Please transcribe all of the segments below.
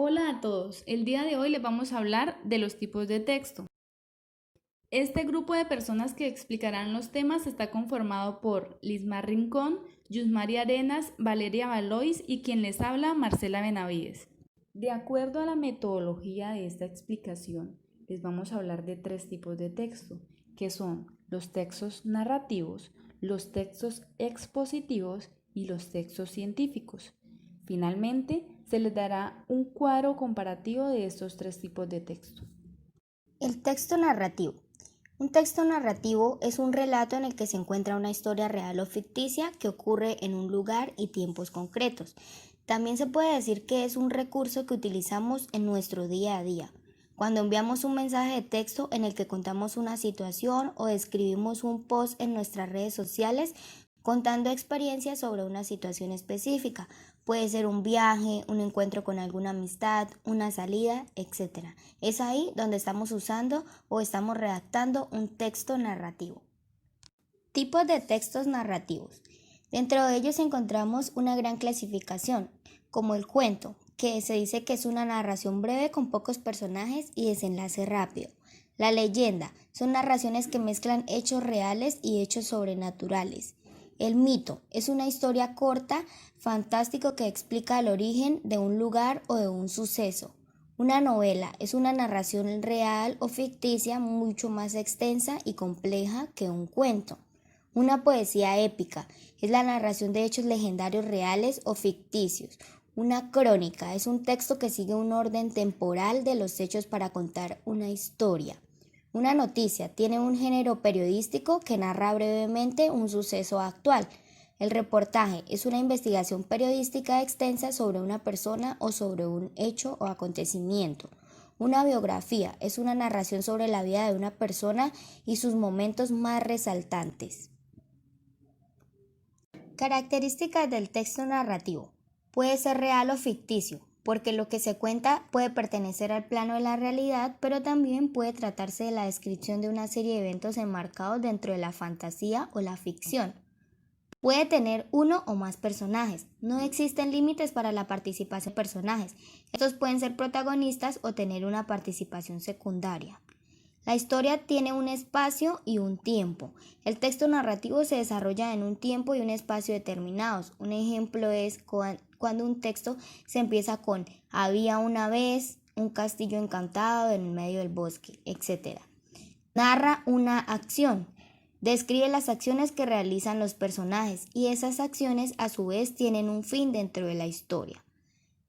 Hola a todos, el día de hoy les vamos a hablar de los tipos de texto. Este grupo de personas que explicarán los temas está conformado por Lismar Rincón, Yusmari Arenas, Valeria Valois y quien les habla, Marcela Benavides. De acuerdo a la metodología de esta explicación, les vamos a hablar de tres tipos de texto, que son los textos narrativos, los textos expositivos y los textos científicos. Finalmente, se les dará un cuadro comparativo de estos tres tipos de texto. El texto narrativo. Un texto narrativo es un relato en el que se encuentra una historia real o ficticia que ocurre en un lugar y tiempos concretos. También se puede decir que es un recurso que utilizamos en nuestro día a día. Cuando enviamos un mensaje de texto en el que contamos una situación o escribimos un post en nuestras redes sociales contando experiencias sobre una situación específica. Puede ser un viaje, un encuentro con alguna amistad, una salida, etc. Es ahí donde estamos usando o estamos redactando un texto narrativo. Tipos de textos narrativos. Dentro de ellos encontramos una gran clasificación, como el cuento, que se dice que es una narración breve con pocos personajes y desenlace rápido. La leyenda son narraciones que mezclan hechos reales y hechos sobrenaturales. El mito es una historia corta, fantástico que explica el origen de un lugar o de un suceso. Una novela es una narración real o ficticia mucho más extensa y compleja que un cuento. Una poesía épica es la narración de hechos legendarios reales o ficticios. Una crónica es un texto que sigue un orden temporal de los hechos para contar una historia. Una noticia tiene un género periodístico que narra brevemente un suceso actual. El reportaje es una investigación periodística extensa sobre una persona o sobre un hecho o acontecimiento. Una biografía es una narración sobre la vida de una persona y sus momentos más resaltantes. Características del texto narrativo. Puede ser real o ficticio, porque lo que se cuenta puede pertenecer al plano de la realidad, pero también puede tratarse de la descripción de una serie de eventos enmarcados dentro de la fantasía o la ficción. Puede tener uno o más personajes. No existen límites para la participación de personajes. Estos pueden ser protagonistas o tener una participación secundaria. La historia tiene un espacio y un tiempo. El texto narrativo se desarrolla en un tiempo y un espacio determinados. Un ejemplo es cuando un texto se empieza con había una vez, un castillo encantado en medio del bosque, etc. Narra una acción. Describe las acciones que realizan los personajes y esas acciones a su vez tienen un fin dentro de la historia.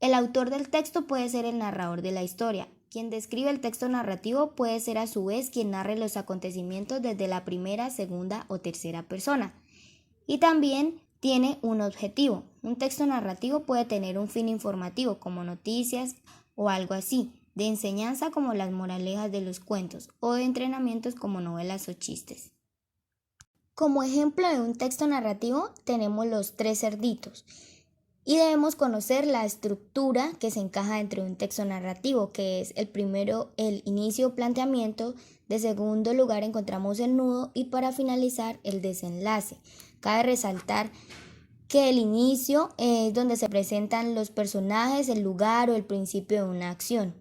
El autor del texto puede ser el narrador de la historia. Quien describe el texto narrativo puede ser a su vez quien narre los acontecimientos desde la primera, segunda o tercera persona. Y también tiene un objetivo. Un texto narrativo puede tener un fin informativo, como noticias o algo así, de enseñanza como las moralejas de los cuentos, o de entrenamientos como novelas o chistes. Como ejemplo de un texto narrativo tenemos los tres cerditos. Y debemos conocer la estructura que se encaja dentro de un texto narrativo, que es el primero, el inicio o planteamiento, de segundo lugar encontramos el nudo y para finalizar el desenlace. Cabe resaltar que el inicio es donde se presentan los personajes, el lugar o el principio de una acción.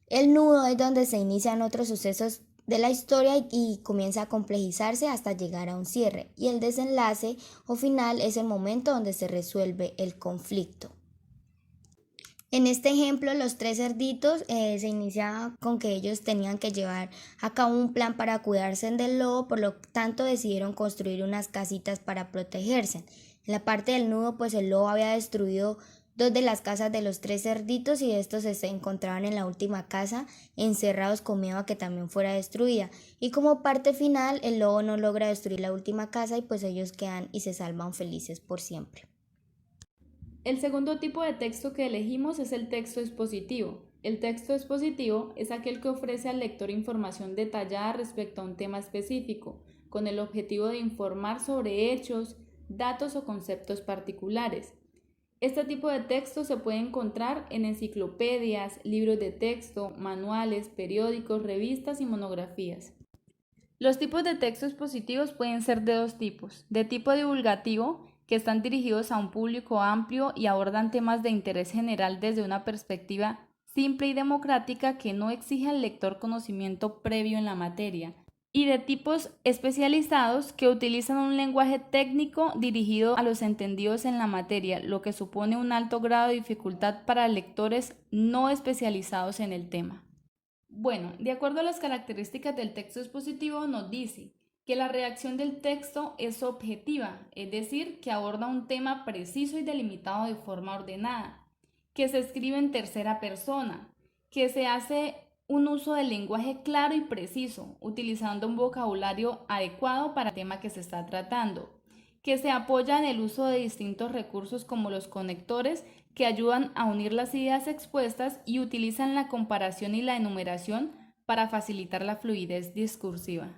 El nudo es donde se inician otros sucesos de la historia y comienza a complejizarse hasta llegar a un cierre. Y el desenlace o final es el momento donde se resuelve el conflicto. En este ejemplo, los tres cerditos se iniciaba con que ellos tenían que llevar a cabo un plan para cuidarse del lobo, por lo tanto decidieron construir unas casitas para protegerse. En la parte del nudo, pues el lobo había destruido dos de las casas de los tres cerditos y estos se encontraban en la última casa encerrados con miedo a que también fuera destruida. Y como parte final, el lobo no logra destruir la última casa y pues ellos quedan y se salvan felices por siempre. El segundo tipo de texto que elegimos es el texto expositivo. El texto expositivo es aquel que ofrece al lector información detallada respecto a un tema específico, con el objetivo de informar sobre hechos, datos o conceptos particulares. Este tipo de texto se puede encontrar en enciclopedias, libros de texto, manuales, periódicos, revistas y monografías. Los tipos de texto expositivos pueden ser de dos tipos: de tipo divulgativo, que están dirigidos a un público amplio y abordan temas de interés general desde una perspectiva simple y democrática que no exige al lector conocimiento previo en la materia, y de tipos especializados que utilizan un lenguaje técnico dirigido a los entendidos en la materia, lo que supone un alto grado de dificultad para lectores no especializados en el tema. Bueno, de acuerdo a las características del texto expositivo, nos dice que la redacción del texto es objetiva, es decir, que aborda un tema preciso y delimitado de forma ordenada, que se escribe en tercera persona, que se hace un uso del lenguaje claro y preciso, utilizando un vocabulario adecuado para el tema que se está tratando, que se apoya en el uso de distintos recursos como los conectores que ayudan a unir las ideas expuestas y utilizan la comparación y la enumeración para facilitar la fluidez discursiva.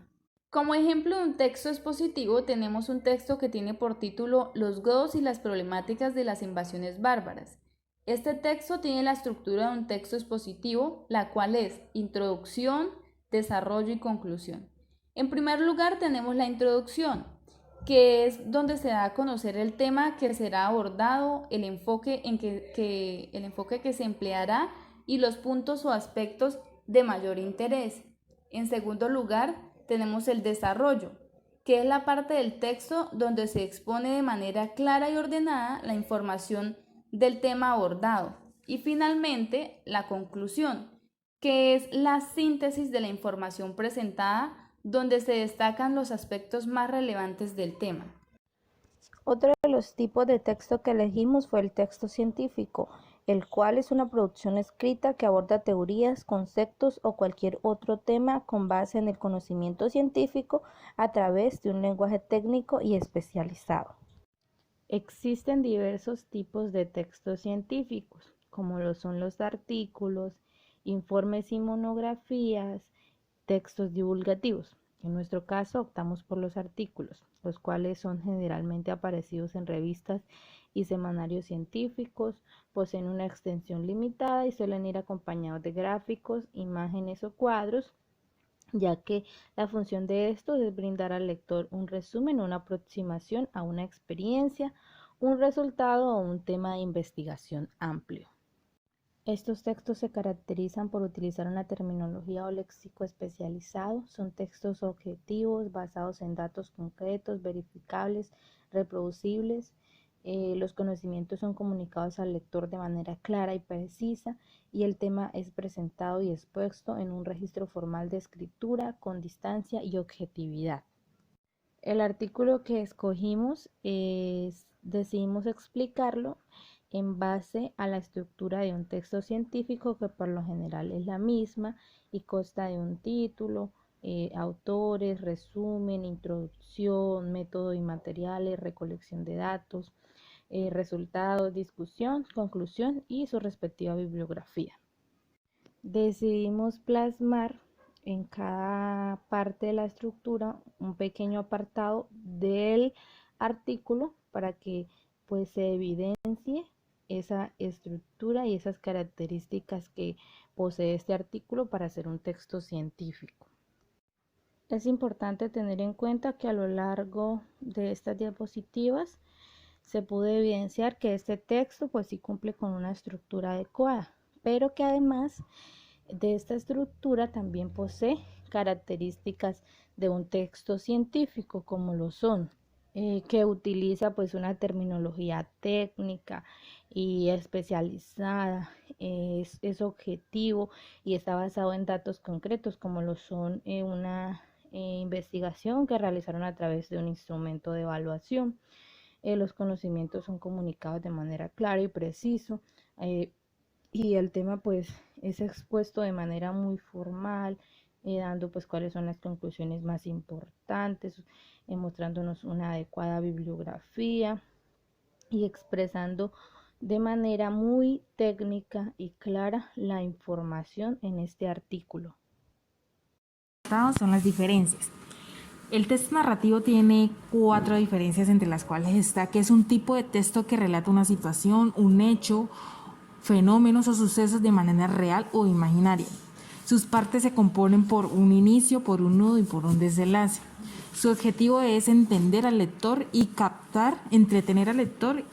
Como ejemplo de un texto expositivo tenemos un texto que tiene por título Los godos y las problemáticas de las invasiones bárbaras. Este texto tiene la estructura de un texto expositivo, la cual es introducción, desarrollo y conclusión. En primer lugar tenemos la introducción, que es donde se da a conocer el tema que será abordado, el enfoque que se empleará y los puntos o aspectos de mayor interés. En segundo lugar, tenemos el desarrollo, que es la parte del texto donde se expone de manera clara y ordenada la información del tema abordado. Y finalmente, la conclusión, que es la síntesis de la información presentada donde se destacan los aspectos más relevantes del tema. Otro de los tipos de texto que elegimos fue el texto científico, el cual es una producción escrita que aborda teorías, conceptos o cualquier otro tema con base en el conocimiento científico a través de un lenguaje técnico y especializado. Existen diversos tipos de textos científicos, como lo son los artículos, informes y monografías, textos divulgativos. En nuestro caso optamos por los artículos, los cuales son generalmente aparecidos en revistas y semanarios científicos, poseen una extensión limitada y suelen ir acompañados de gráficos, imágenes o cuadros, ya que la función de estos es brindar al lector un resumen o una aproximación a una experiencia, un resultado o un tema de investigación amplio. Estos textos se caracterizan por utilizar una terminología o léxico especializado, son textos objetivos basados en datos concretos, verificables, reproducibles. Los conocimientos son comunicados al lector de manera clara y precisa y el tema es presentado y expuesto en un registro formal de escritura con distancia y objetividad. El artículo que escogimos decidimos explicarlo en base a la estructura de un texto científico que por lo general es la misma y consta de un título, autores, resumen, introducción, método y materiales, recolección de datos, resultados, discusión, conclusión y su respectiva bibliografía. Decidimos plasmar en cada parte de la estructura un pequeño apartado del artículo para que pues se evidencie esa estructura y esas características que posee este artículo para hacer un texto científico. Es importante tener en cuenta que a lo largo de estas diapositivas se pudo evidenciar que este texto pues sí cumple con una estructura adecuada, pero que además de esta estructura también posee características de un texto científico como lo son que utiliza pues una terminología técnica y especializada, es objetivo y está basado en datos concretos como lo son una investigación que realizaron a través de un instrumento de evaluación. Los conocimientos son comunicados de manera clara y preciso y el tema pues es expuesto de manera muy formal, dando pues cuáles son las conclusiones más importantes, mostrándonos una adecuada bibliografía y expresando de manera muy técnica y clara la información en este artículo. Son las diferencias. El texto narrativo tiene 4 diferencias entre las cuales está que es un tipo de texto que relata una situación, un hecho, fenómenos o sucesos de manera real o imaginaria. Sus partes se componen por un inicio, por un nudo y por un desenlace. Su objetivo es entender al lector y entretener al lector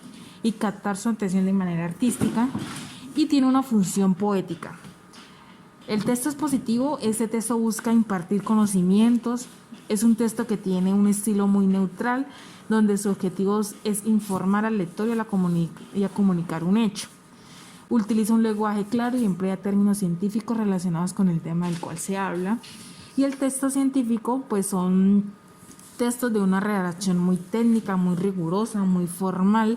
y captar su atención de manera artística. y tiene una función poética. El texto expositivo, este texto busca impartir conocimientos, es un texto que tiene un estilo muy neutral, donde su objetivo es informar al lector y a comunicar un hecho. Utiliza un lenguaje claro y emplea términos científicos relacionados con el tema del cual se habla. Y el texto científico, pues son textos de una redacción muy técnica, muy rigurosa, muy formal,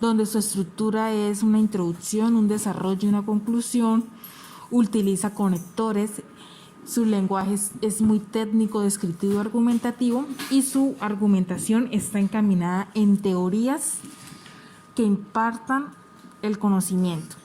donde su estructura es una introducción, un desarrollo y una conclusión. Utiliza conectores, su lenguaje es muy técnico, descriptivo, argumentativo, y su argumentación está encaminada en teorías que impartan el conocimiento.